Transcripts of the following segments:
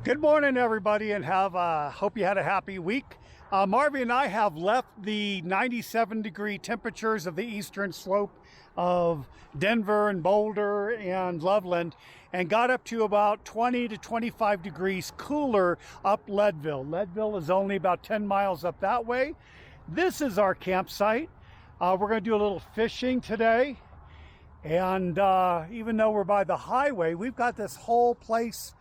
Good morning, everybody, and hope you had a happy week. Marvy and I have left the 97-degree temperatures of the eastern slope of Denver and Boulder and Loveland and got up to about 20 to 25 degrees cooler up Leadville. Leadville is only about 10 miles up that way. This is our campsite. We're going to do a little fishing today. And even though we're by the highway, we've got this whole place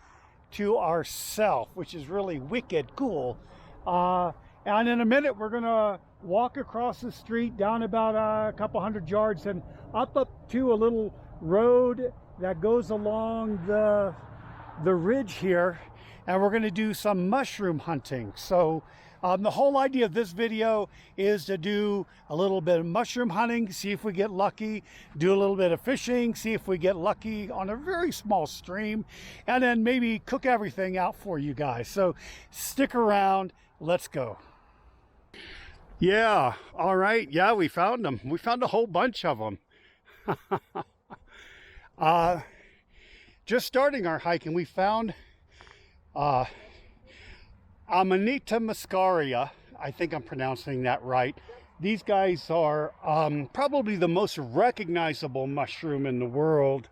to ourselves, which is really wicked cool. And in a minute, we're gonna walk across the street down about a couple hundred yards and up to a little road that goes along the ridge here, and we're gonna do some mushroom hunting. So the whole idea of this video is to do a little bit of mushroom hunting, see if we get lucky, do a little bit of fishing, see if we get lucky on a very small stream, and then maybe cook everything out for you guys. So stick around, let's go. Yeah, all right, yeah, we found them. We found a whole bunch of them. Just starting our hike, and we found Amanita Muscaria. I think I'm pronouncing that right. These guys are probably the most recognizable mushroom in the world.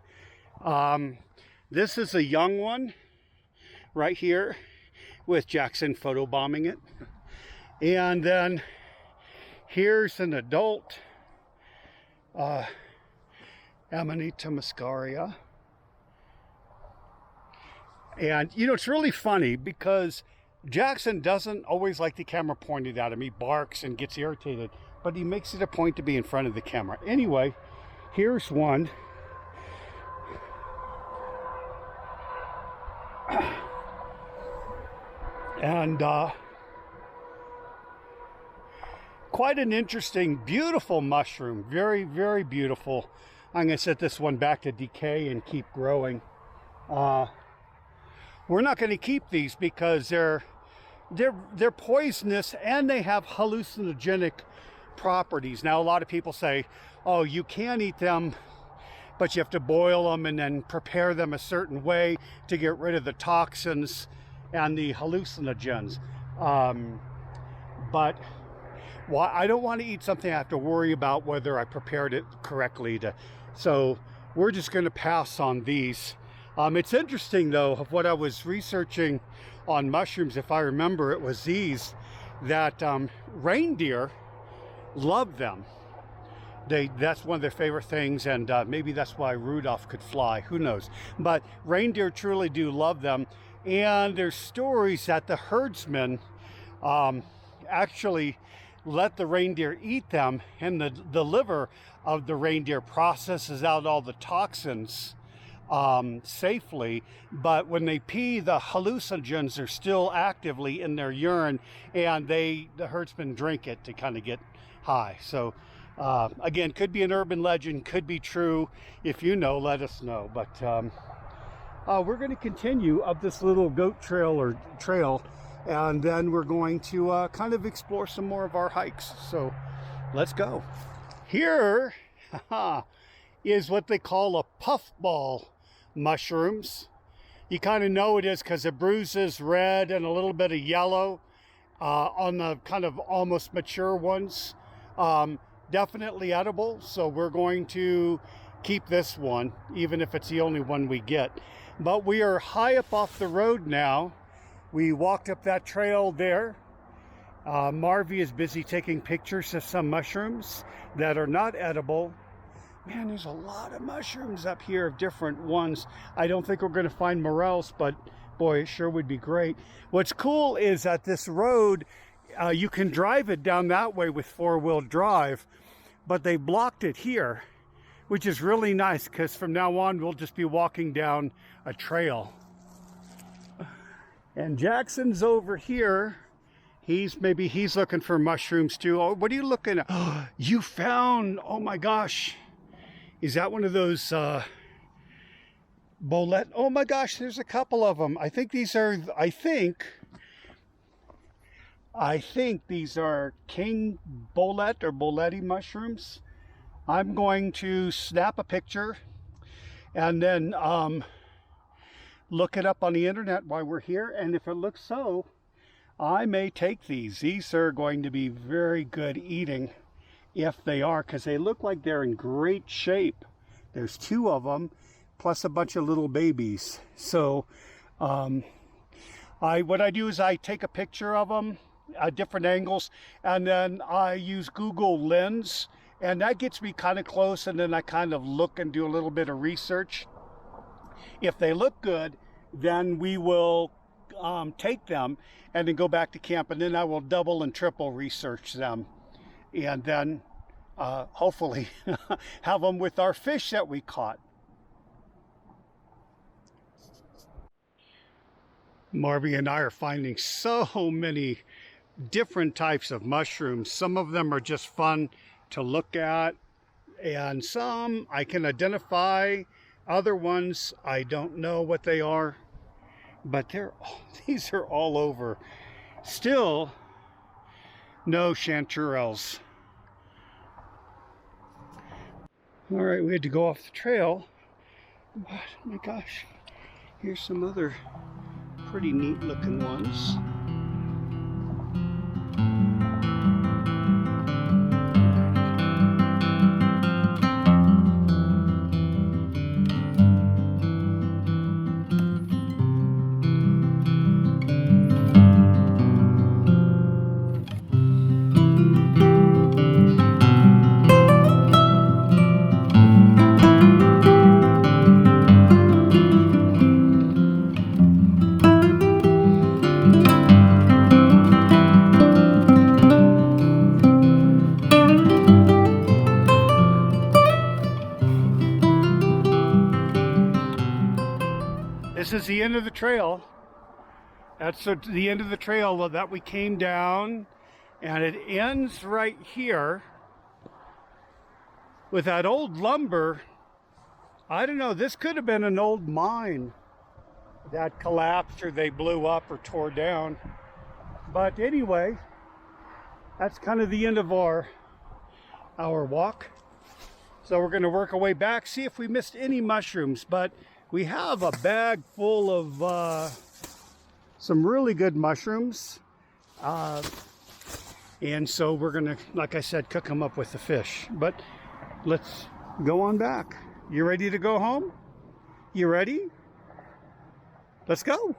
This is a young one right here with Jackson photobombing it. And then here's an adult Amanita Muscaria. And you know, it's really funny because Jackson doesn't always like the camera pointed at him. He barks and gets irritated, but he makes it a point to be in front of the camera. Anyway, here's one. And quite an interesting, beautiful mushroom. Very, very beautiful. I'm going to set this one back to decay and keep growing. We're not going to keep these because they're poisonous and they have hallucinogenic properties. Now, a lot of people say, oh, you can eat them, but you have to boil them and then prepare them a certain way to get rid of the toxins and the hallucinogens. But I don't want to eat something I have to worry about whether I prepared it correctly. So we're just going to pass on these. It's interesting, though, of what I was researching on mushrooms, if I remember, it was these, that reindeer love them. That's one of their favorite things, and maybe that's why Rudolph could fly, who knows. But reindeer truly do love them, and there's stories that the herdsmen actually let the reindeer eat them, and the liver of the reindeer processes out all the toxins safely, but when they pee, the hallucinogens are still actively in their urine, and the herdsmen drink it to kind of get high. So again, could be an urban legend, could be true. If you know, let us know. But we're going to continue up this little goat trail and then we're going to kind of explore some more of our hikes. So let's go. Here is what they call a puffball mushrooms. You kind of know it is because it bruises red and a little bit of yellow on the kind of almost mature ones. Definitely edible, so we're going to keep this one, even if it's the only one we get. But we are high up off the road now. We walked up that trail there. Marvy is busy taking pictures of some mushrooms that are not edible. Man, there's a lot of mushrooms up here of different ones. I don't think we're going to find morels, but boy, it sure would be great. What's cool is that this road, you can drive it down that way with four-wheel drive, but they blocked it here, which is really nice because from now on, we'll just be walking down a trail. And Jackson's over here. Maybe he's looking for mushrooms too. Oh, what are you looking at? Oh, you found, oh my gosh. Is that one of those bolette? Oh my gosh, there's a couple of them. I think these are king bolette or bolette mushrooms. I'm going to snap a picture and then look it up on the internet while we're here, and if it looks so, I may take these. These are going to be very good eating if they are, because they look like they're in great shape. There's 2 of them, plus a bunch of little babies. So what I do is I take a picture of them at different angles, and then I use Google Lens, and that gets me kind of close, and then I kind of look and do a little bit of research. If they look good, then we will take them and then go back to camp, and then I will double and triple research them, and then hopefully have them with our fish that we caught. Marby and I are finding so many different types of mushrooms. Some of them are just fun to look at, and some I can identify. Other ones I don't know what they are, but these are all over. Still no chanterelles. All right, we had to go off the trail, but oh my gosh, here's some other pretty neat looking ones. This is the end of the trail. That's the end of the trail that we came down, and it ends right here with that old lumber. I don't know, this could have been an old mine that collapsed, or they blew up or tore down. But anyway, that's kind of the end of our walk. So we're going to work our way back, see if we missed any mushrooms. But we have a bag full of some really good mushrooms. And so we're going to, like I said, cook them up with the fish. But let's go on back. You ready to go home? You ready? Let's go.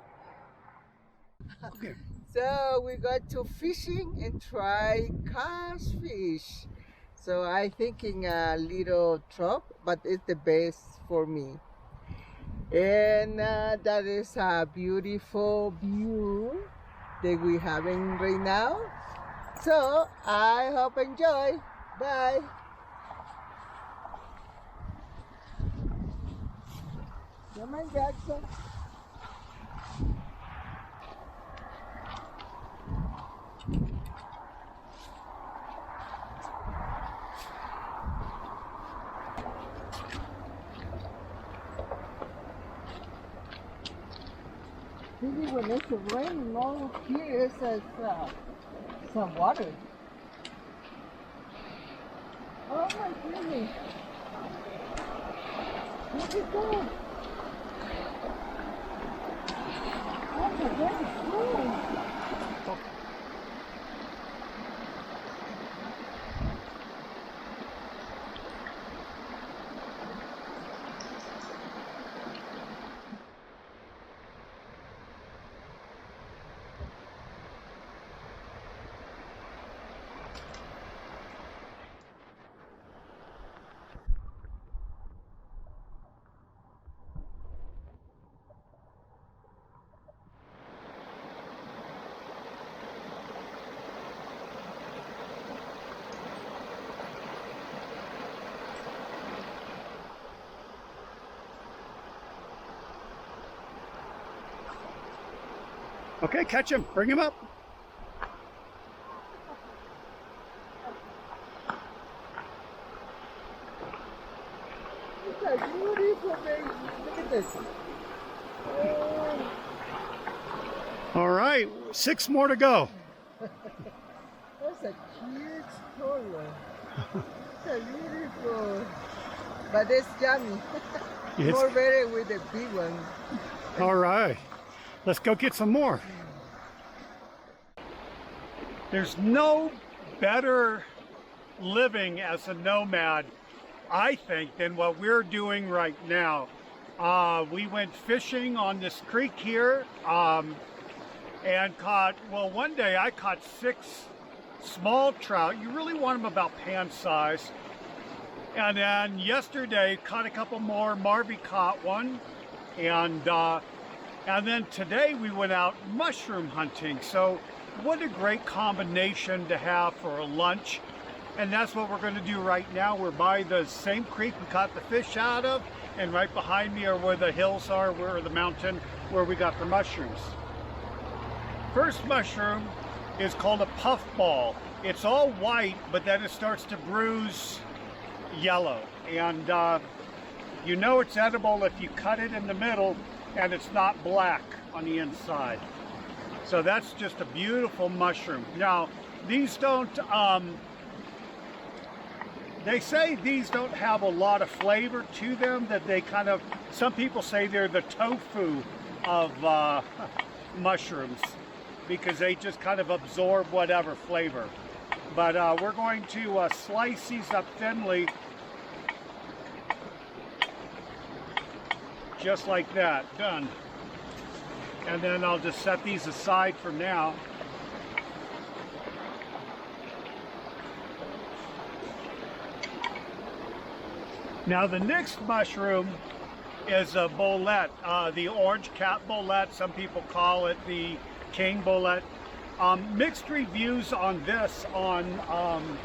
Okay. So we got to fishing and try catfish. So I'm thinking a little trout, but it's the best for me. And that is a beautiful view that we're having right now. So I hope you enjoy. Bye. Come on, Jackson. Maybe when it's raining, all here is some water. Oh my goodness! Look at that! Oh my goodness! Cool. Okay, catch him. Bring him up. It's a beautiful baby. Look at this. Oh. All right, 6 more to go. That's a cute story. It's a beautiful, but it's yummy. More better with the big one. All right, let's go get some more. There's no better living as a nomad, I think, than what we're doing right now. We went fishing on this creek here and caught, well, one day I caught 6 small trout. You really want them about pan size. And then yesterday caught a couple more. Marvy caught one. And then today we went out mushroom hunting. So what a great combination to have for a lunch. And that's what we're going to do right now. We're by the same creek we caught the fish out of, and right behind me are where the hills are, where the mountain, where we got the mushrooms. First mushroom is called a puffball. It's all white, but then it starts to bruise yellow. And you know it's edible if you cut it in the middle and it's not black on the inside. So that's just a beautiful mushroom. Now, these don't, they say these don't have a lot of flavor to them, that they kind of, some people say they're the tofu of mushrooms, because they just kind of absorb whatever flavor. But we're going to slice these up thinly, just like that. Done. And then I'll just set these aside for now. Now the next mushroom is a bolete, the orange cap bolete. Some people call it the king bolete. Mixed reviews on this, on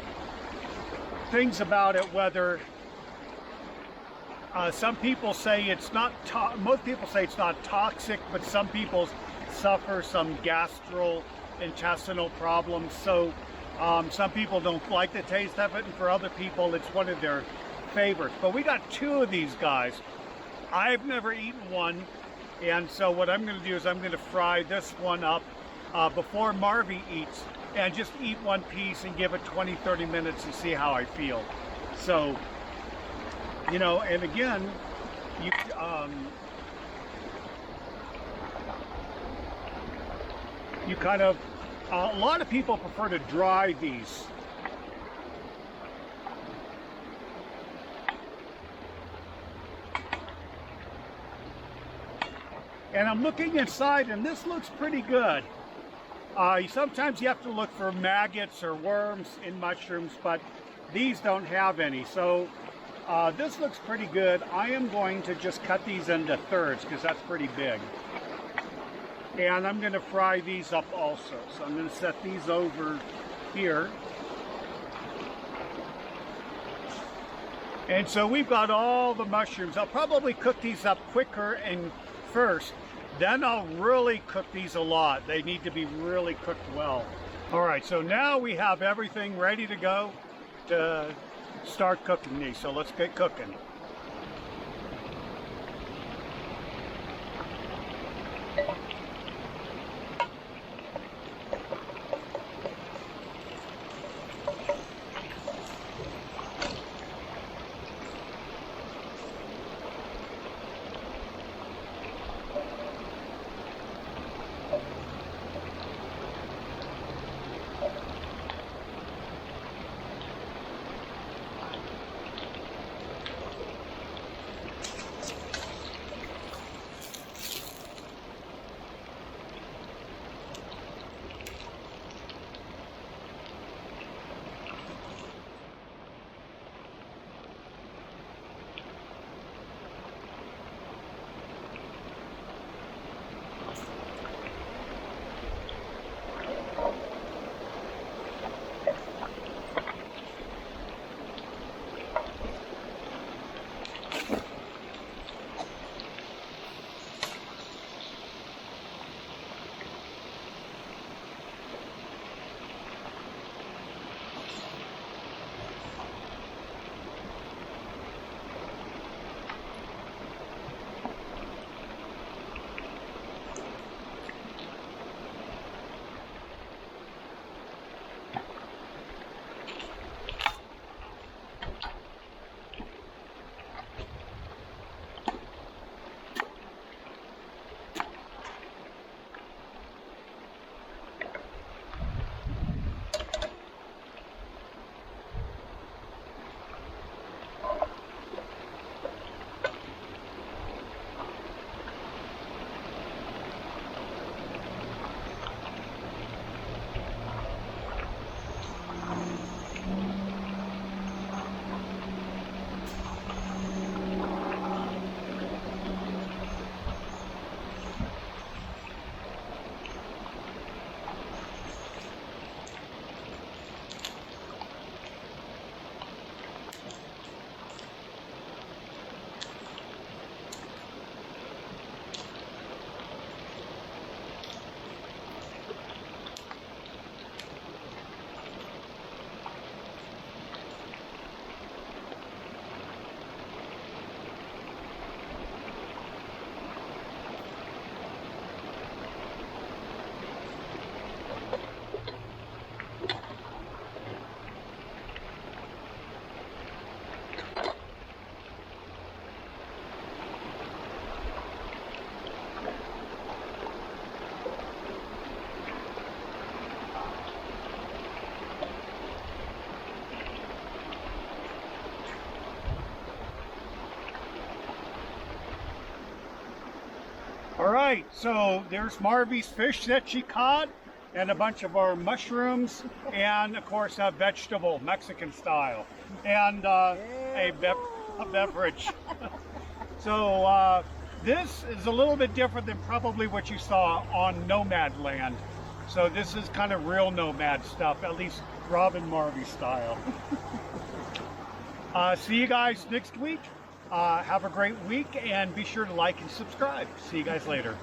things about it, whether some people say it's not, most people say it's not toxic, but some people suffer some gastrointestinal problems. So some people don't like the taste of it, and for other people it's one of their favorites. But we got 2 of these guys. I've never eaten one, and so what I'm going to do is I'm going to fry this one up before Marvy eats, and just eat one piece and give it 20-30 minutes and see how I feel. So, you know, and again, you you kind of, a lot of people prefer to dry these. And I'm looking inside, and this looks pretty good. Sometimes you have to look for maggots or worms in mushrooms, but these don't have any. So this looks pretty good. I am going to just cut these into thirds because that's pretty big. And I'm going to fry these up also. So I'm going to set these over here. And so we've got all the mushrooms. I'll probably cook these up quicker and first, then I'll really cook these a lot. They need to be really cooked well. All right, so now we have everything ready to go to start cooking these. So let's get cooking. right, so there's Marvy's fish that she caught, and a bunch of our mushrooms, and of course a vegetable, Mexican style, and a beverage. So this is a little bit different than probably what you saw on Nomad land. So this is kind of real Nomad stuff, at least Robin Marvy style. See you guys next week. Have a great week, and be sure to like and subscribe. See you guys later.